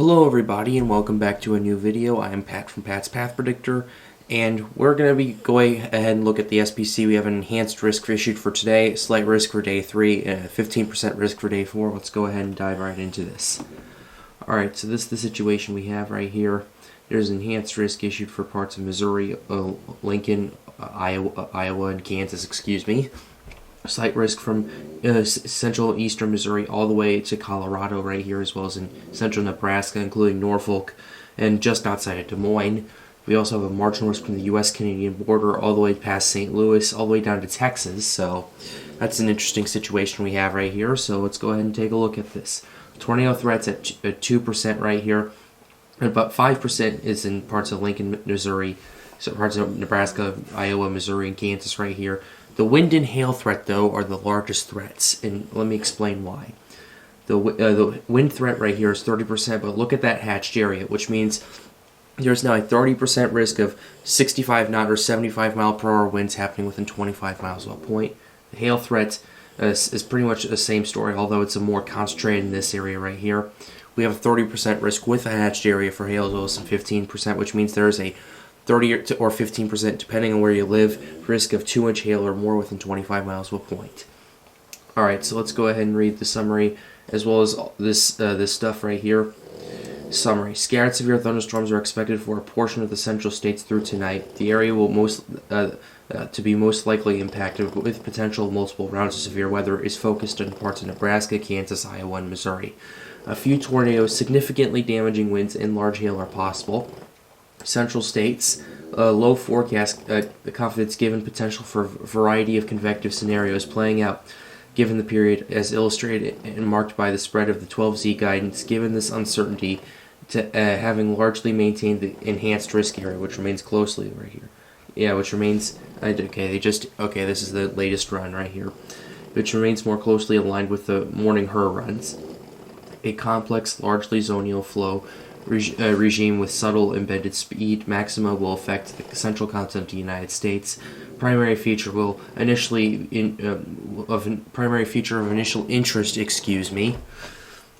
Hello everybody and welcome back to a new video. I am Pat from Pat's Path Predictor, and we're going to be going ahead and look at the SPC. We have an enhanced risk issued for today, slight risk for day 3, and 15% risk for day 4. Let's go ahead and dive right into this. Alright, so this is the situation we have right here. There's enhanced risk issued for parts of Missouri, Lincoln, Iowa, and Kansas, Slight risk from central and eastern Missouri all the way to Colorado right here, as well as in central Nebraska, including Norfolk and just outside of Des Moines. We also have a marginal risk from the U.S.-Canadian border all the way past St. Louis, all the way down to Texas. So that's an interesting situation we have right here. So let's go ahead and take a look at this. Tornado threats at 2% right here. And about 5% is in parts of Lincoln, Missouri, so parts of Nebraska, Iowa, Missouri, and Kansas right here. The wind and hail threat, though, are the largest threats, and let me explain why. The wind threat right here is 30%, but look at that hatched area, which means there's now a 30% risk of 65 knot or 75 mile per hour winds happening within 25 miles of a point. The hail threat is pretty much the same story, although it's a more concentrated in this area right here. We have a 30% risk with a hatched area for hail, as well as some 15%, which means there is a 30 or 15%, depending on where you live, risk of 2-inch hail or more within 25 miles of a point. Alright, so let's go ahead and read the summary, as well as this stuff right here. Summary. Scattered severe thunderstorms are expected for a portion of the central states through tonight. The area will to be most likely impacted with potential of multiple rounds of severe weather is focused on parts of Nebraska, Kansas, Iowa, and Missouri. A few tornadoes, significantly damaging winds, and large hail are possible. Central states, low forecast confidence given potential for a variety of convective scenarios playing out given the period as illustrated and marked by the spread of the 12Z guidance. Given this uncertainty, to having largely maintained the enhanced risk area, which remains closely right here. Yeah, which remains, this is the latest run right here, which remains more closely aligned with the morning HER runs. A complex, largely zonal flow regime with subtle embedded speed maxima will affect the central continent of the United States. Primary feature of initial interest,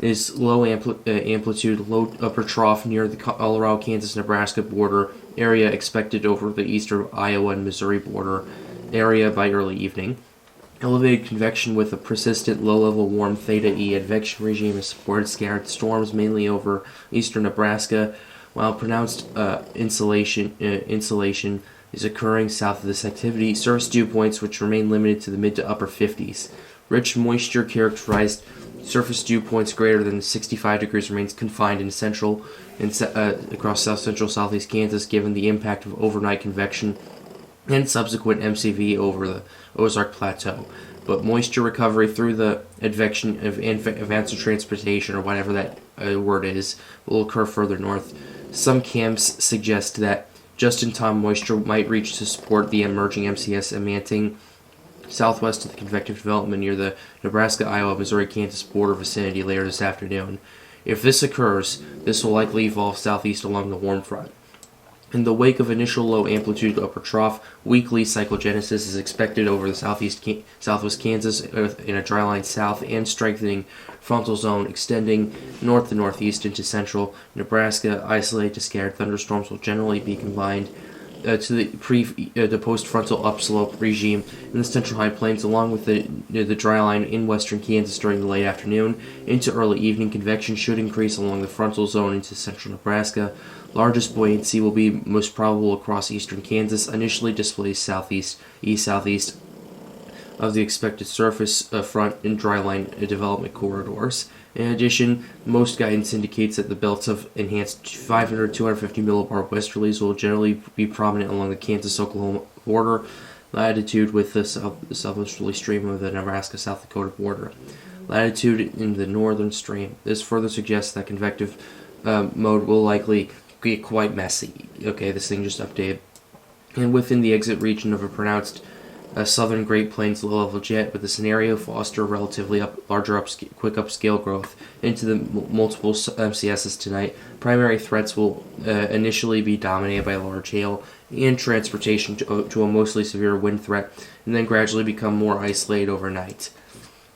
is low amplitude, low upper trough near the Colorado, Kansas, Nebraska border area, expected over the eastern Iowa and Missouri border area by early evening. Elevated convection with a persistent low-level warm theta E advection regime has supported scattered storms mainly over eastern Nebraska, while pronounced insulation is occurring south of this activity. Surface dew points, which remain limited to the mid to upper 50s. Rich moisture characterized surface dew points greater than 65 degrees remains confined in central and across south-central southeast Kansas, given the impact of overnight convection and subsequent MCV over the Ozark Plateau. But moisture recovery through the advection of advanced transportation, or whatever that word is, will occur further north. Some camps suggest that just-in-time moisture might reach to support the emerging MCS emanting southwest of the convective development near the Nebraska, Iowa, Missouri, Kansas border vicinity later this afternoon. If this occurs, this will likely evolve southeast along the warm front. In the wake of initial low amplitude upper trough, weekly cyclogenesis is expected over the southwest Kansas in a dry line south and strengthening frontal zone extending north to northeast into central Nebraska. Isolated to scattered thunderstorms will generally be combined to the post-frontal upslope regime in the central high plains, along with the dry line in western Kansas during the late afternoon into early evening. Convection should increase along the frontal zone into central Nebraska. Largest buoyancy will be most probable across eastern Kansas, initially displaced east-southeast of the expected surface front and dry line development corridors. In addition, most guidance indicates that the belts of enhanced 500-250 millibar westerlies will generally be prominent along the Kansas-Oklahoma border latitude with the southwesterly stream of the Nebraska-South Dakota border latitude in the northern stream. This further suggests that convective mode will likely get quite messy. Okay, this thing just updated. And within the exit region of a pronounced southern Great Plains low-level jet, with the scenario foster relatively quick upscale growth into the multiple MCSs tonight. Primary threats will initially be dominated by large hail and transportation to a mostly severe wind threat, and then gradually become more isolated overnight.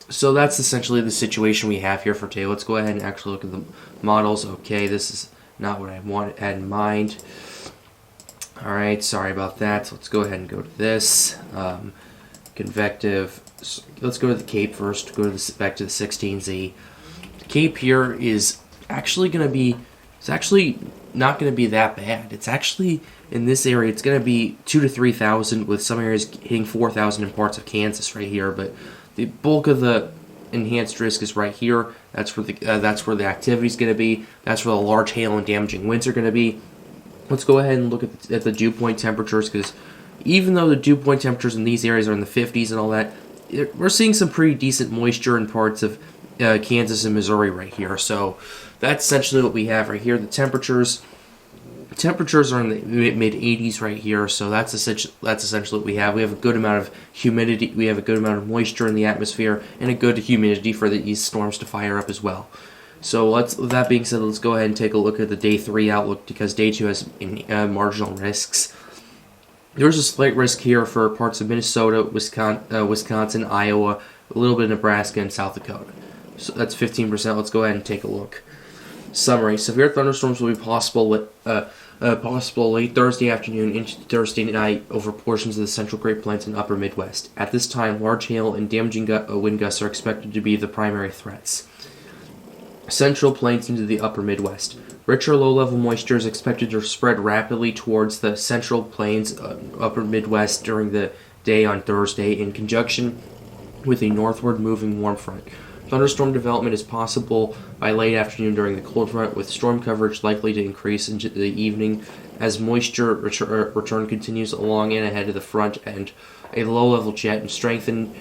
So that's essentially the situation we have here for today. Let's go ahead and actually look at the models. Okay, this is not what I had in mind. Alright, sorry about that. Let's go ahead and go to this. Convective. Let's go to the Cape first. Go to back to the 16Z. The Cape here is actually going to be, it's actually not going to be that bad. It's actually, in this area, it's going to be 2,000 to 3,000, with some areas hitting 4,000 in parts of Kansas right here. But the bulk of the enhanced risk is right here. That's where the activity is going to be. That's where the large hail and damaging winds are going to be. Let's go ahead and look at the dew point temperatures, because even though the dew point temperatures in these areas are in the 50s and all that, we're seeing some pretty decent moisture in parts of Kansas and Missouri right here. So that's essentially what we have right here. The temperatures are in the mid 80s right here. So that's essentially what we have. We have a good amount of humidity. We have a good amount of moisture in the atmosphere, and a good humidity for these storms to fire up as well. So with that being said, let's go ahead and take a look at the day 3 outlook, because day 2 has marginal risks. There's a slight risk here for parts of Minnesota, Wisconsin, Iowa, a little bit of Nebraska, and South Dakota. So that's 15%. Let's go ahead and take a look. Summary: severe thunderstorms will be possible late Thursday afternoon into Thursday night over portions of the central Great Plains and upper Midwest. At this time, large hail and damaging wind gusts are expected to be the primary threats. Central Plains into the upper Midwest. Richer low-level moisture is expected to spread rapidly towards the Central Plains, upper Midwest during the day on Thursday, in conjunction with a northward moving warm front. Thunderstorm development is possible by late afternoon during the cold front, with storm coverage likely to increase into the evening as moisture return continues along and ahead of the front, and a low-level jet and strengthen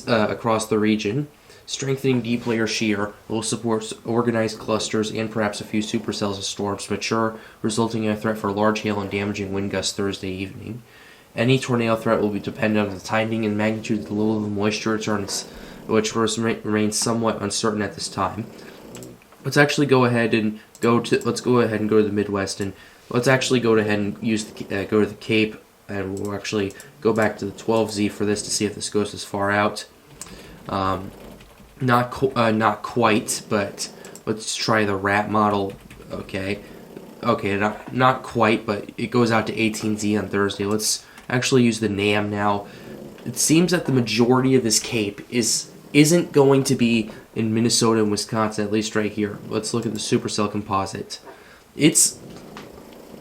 across the region. Strengthening deep layer shear will support organized clusters and perhaps a few supercells as storms mature, resulting in a threat for large hail and damaging wind gusts Thursday evening. Any tornado threat will be dependent on the timing and magnitude of the low-level moisture returns, which remains somewhat uncertain at this time. Let's go ahead and go to the Midwest, and let's actually go ahead and go to the Cape, and we'll actually go back to the 12Z for this to see if this goes as far out. Not quite, but let's try the RAP model. Okay, not quite, but it goes out to 18Z on Thursday. Let's actually use the NAM now. It seems that the majority of this Cape isn't going to be in Minnesota and Wisconsin, at least right here. Let's look at the supercell composite. The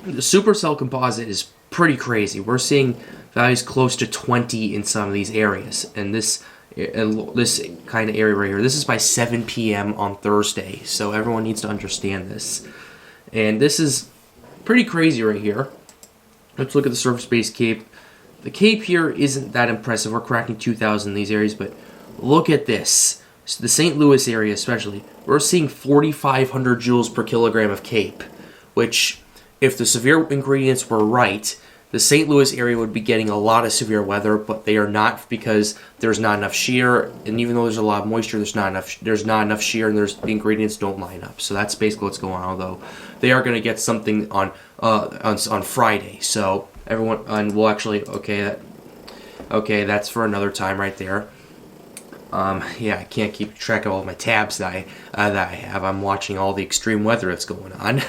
supercell composite is pretty crazy. We're seeing values close to 20 in some of these areas, and this kind of area right here. This is by 7 p.m. on Thursday, so everyone needs to understand this. And this is pretty crazy right here. Let's look at the surface-based Cape. The Cape here isn't that impressive. We're cracking 2,000 in these areas, but look at this. So the St. Louis area especially, we're seeing 4,500 joules per kilogram of Cape, which, if the severe ingredients were right, the St. Louis area would be getting a lot of severe weather, but they are not, because there's not enough shear, and even though there's a lot of moisture, there's not enough shear, and the ingredients don't line up. So that's basically what's going on. Although they are going to get something on Friday. So everyone, and we'll actually that's for another time right there. I can't keep track of all my tabs that I have. I'm watching all the extreme weather that's going on.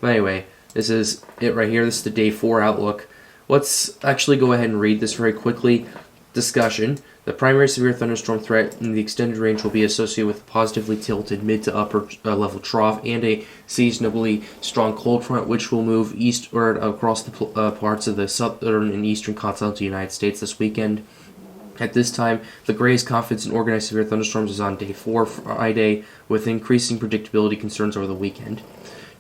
But anyway, this is it right here. This is the day 4 outlook. Let's actually go ahead and read this very quickly. Discussion. The primary severe thunderstorm threat in the extended range will be associated with a positively tilted mid to upper level trough and a seasonably strong cold front, which will move eastward across the parts of the southern and eastern continental United States this weekend. At this time, the greatest confidence in organized severe thunderstorms is on day 4, Friday, with increasing predictability concerns over the weekend.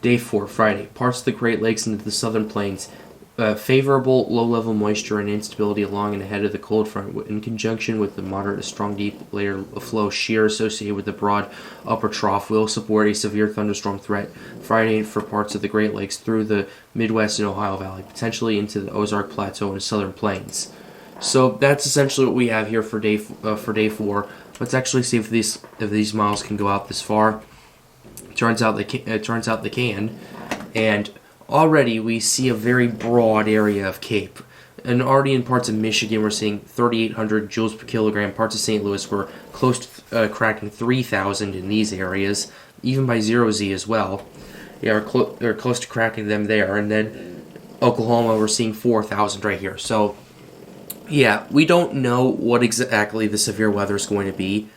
Day 4, Friday. Parts of the Great Lakes into the southern plains. Favorable low-level moisture and instability along and ahead of the cold front, in conjunction with the moderate to strong deep layer flow shear associated with the broad upper trough, will support a severe thunderstorm threat Friday for parts of the Great Lakes through the Midwest and Ohio Valley, potentially into the Ozark Plateau and southern plains. So that's essentially what we have here for day 4. Let's actually see if these models can go out this far. Turns out they can, and already we see a very broad area of Cape. And already in parts of Michigan, we're seeing 3,800 joules per kilogram. Parts of St. Louis were close to cracking 3,000 in these areas, even by 0Z as well. Yeah, they're close to cracking them there. And then Oklahoma, we're seeing 4,000 right here. So, yeah, we don't know what exactly the severe weather is going to be.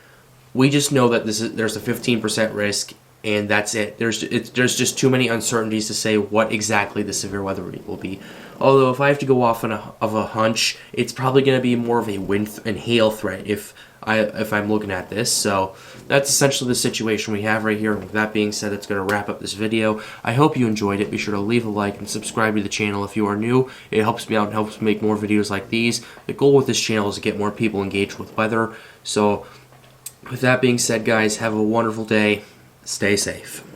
We just know that there's a 15% risk, and that's it. There's just too many uncertainties to say what exactly the severe weather will be. Although if I have to go off of a hunch, it's probably going to be more of a wind and hail threat if I'm looking at this. So that's essentially the situation we have right here. With that being said, that's going to wrap up this video. I hope you enjoyed it. Be sure to leave a like and subscribe to the channel if you are new. It helps me out and helps me make more videos like these. The goal with this channel is to get more people engaged with weather. So with that being said, guys, have a wonderful day. Stay safe.